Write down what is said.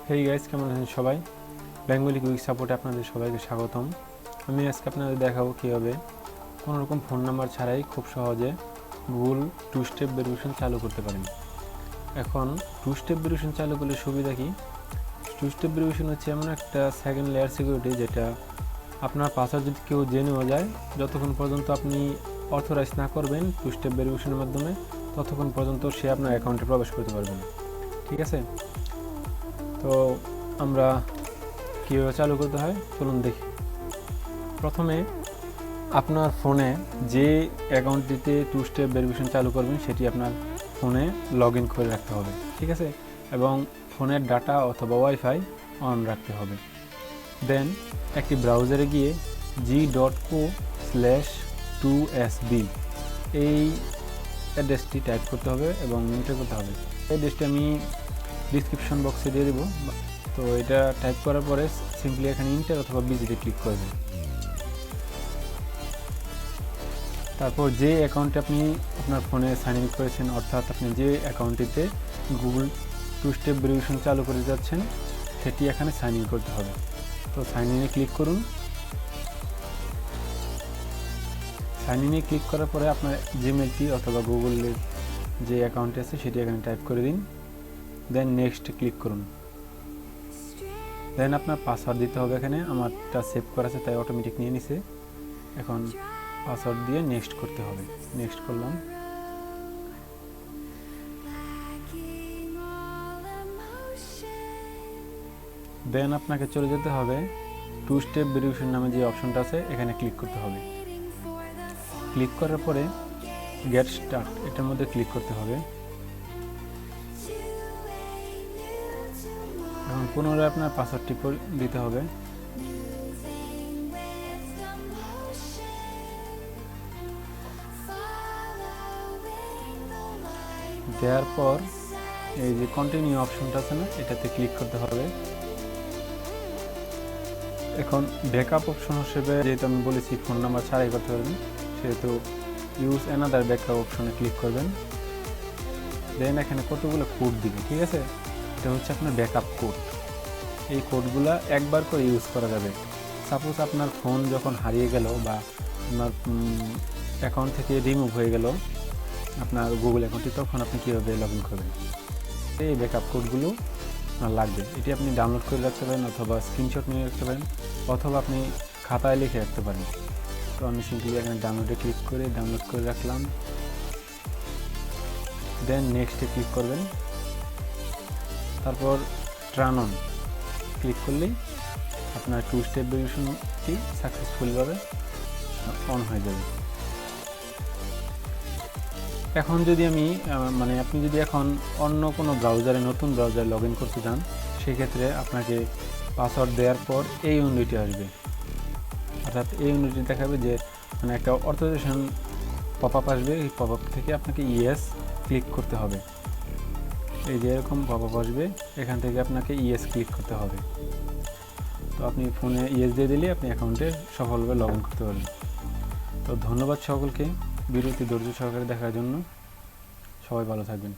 Hey guys, কেমন আছেন সবাই? বেঙ্গলি কুইক সাপোর্টে আপনাদের সবাইকে স্বাগতম। আমি আজকে আপনাদের দেখাবো কীভাবে কোনোরকম ফোন নাম্বার ছাড়াই খুব সহজে গুগল টু স্টেপ ভেরিফিকেশন চালু করতে পারেন। এখন টু স্টেপ ভেরিফিকেশন চালু করলে সুবিধা কি? টু স্টেপ ভেরিফিকেশন হচ্ছে এমন একটা সেকেন্ড লেয়ার সিকিউরিটি, যেটা আপনার পাসওয়ার্ড যদি কেউ জেনেও যায়, যতক্ষণ পর্যন্ত আপনি অথরাইজ না করবেন টু স্টেপ ভেরিফিকেশনের মাধ্যমে, ততক্ষণ পর্যন্ত সে আপনার অ্যাকাউন্টে প্রবেশ করতে পারবে না। ঠিক আছে, তো আমরা কীভাবে চালু করতে হয় চলুন দেখি। প্রথমে আপনার ফোনে যে অ্যাকাউন্টটিতে টু স্টেপ ভেরিফিকেশন চালু করবেন সেটি আপনার ফোনে লগ ইন করে রাখতে হবে। ঠিক আছে, এবং ফোনের ডাটা অথবা ওয়াইফাই অন রাখতে হবে। দেন একটি ব্রাউজারে গিয়ে g.co/2sb এই অ্যাড্রেসটি টাইপ করতে হবে এবং এন্টার করতে হবে। অ্যাড্রেসটি আমি ডিসক্রিপশন বক্সে দিয়ে দেবো। তো এটা টাইপ করার পরে সিম্পলি এখানে ইন্টার অথবা বিজিতে ক্লিক করবেন। তারপর যে অ্যাকাউন্টে আপনি আপনার ফোনে সাইন ইন করেছেন, অর্থাৎ আপনি যে অ্যাকাউন্টটিতে গুগল টু স্টেপ ভেরিফিকেশন চালু করে যাচ্ছেন, সেটি এখানে সাইন ইন করতে হবে। তো সাইন ইনে ক্লিক করুন। সাইন ইনে ক্লিক করার পরে আপনার জিমেলটি অথবা গুগলের যে অ্যাকাউন্টটি আছে সেটি এখানে টাইপ করে দিন। দেন নেক্সট ক্লিক করুন। দেন আপনার পাসওয়ার্ড দিতে হবে। এখানে আমারটা সেভ করা আছে তাই অটোমেটিক নিয়ে নিছে। এখন পাসওয়ার্ড দিয়ে নেক্সট করতে হবে। নেক্সট করলাম। দেন আপনাকে চলে যেতে হবে টু স্টেপ ভেরিফিকেশন নামে যে অপশনটা আছে, এখানে ক্লিক করতে হবে। ক্লিক করার পরে গেট স্টার্ট এটার মধ্যে ক্লিক করতে হবে। এখন পুনরায় আপনার পাসওয়ার্ডটি দিতে হবে। দেওয়ার পর এই যে কন্টিনিউ অপশনটা আছে না, এটাতে ক্লিক করতে হবে। এখন ব্যাকআপ অপশন হিসেবে, যেহেতু আমি বলেছি ফোন নাম্বার ছাড়াই করতে পারবেন, সেহেতু ইউজ অ্যানাদার ব্যাকআপ অপশনে ক্লিক করবেন। দেন এখানে কতগুলো কোড দিবে। ঠিক আছে, এটা হচ্ছে আপনার ব্যাকআপ কোড। এই কোডগুলো একবার করে ইউজ করা যাবে। সাপোজ আপনার ফোন যখন হারিয়ে গেল বা আপনার অ্যাকাউন্ট থেকে রিমুভ হয়ে গেল আপনার গুগল অ্যাকাউন্টটি, তখন আপনি কীভাবে লগ ইন করবেন? এই ব্যাকআপ কোডগুলো আপনার লাগবে। এটি আপনি ডাউনলোড করে রাখতে পারেন অথবা স্ক্রিনশট নিয়ে রাখতে পারেন অথবা আপনি খাতায় লিখে রাখতে পারেন। তো আমি সিম্পলি এখানে ডাউনলোডে ক্লিক করে ডাউনলোড করে রাখলাম। দেন নেক্সটে ক্লিক করবেন। তারপর টার্ন অন ক্লিক করলেই আপনার টু স্টেপ ভেরিফিকেশনটি সাকসেসফুলভাবে অন হয়ে যাবে। এখন যদি আমি আপনি যদি এখন অন্য কোনো ব্রাউজারে, নতুন ব্রাউজারে লগ ইন করতে চান, সেক্ষেত্রে আপনাকে পাসওয়ার্ড দেওয়ার পর এই উইন্ডোটি আসবে। অর্থাৎ এই উইন্ডোটি দেখাবে যে একটা অথরাইজেশন পপ আপ আসবে। এই পপ আপ থেকে আপনাকে ইয়েস ক্লিক করতে হবে। এই যে এরকম পপ আপ আসবে, এখান থেকে আপনাকে ইয়েস ক্লিক করতে হবে। তো আপনি ফোনে ইয়েস দিয়ে দিলে আপনি অ্যাকাউন্টে সফলভাবে লগ ইন করতে পারবেন। তো ধন্যবাদ সকলকে ভিডিওটি ধৈর্য সহকারে দেখার জন্য। সবাই ভালো থাকবেন।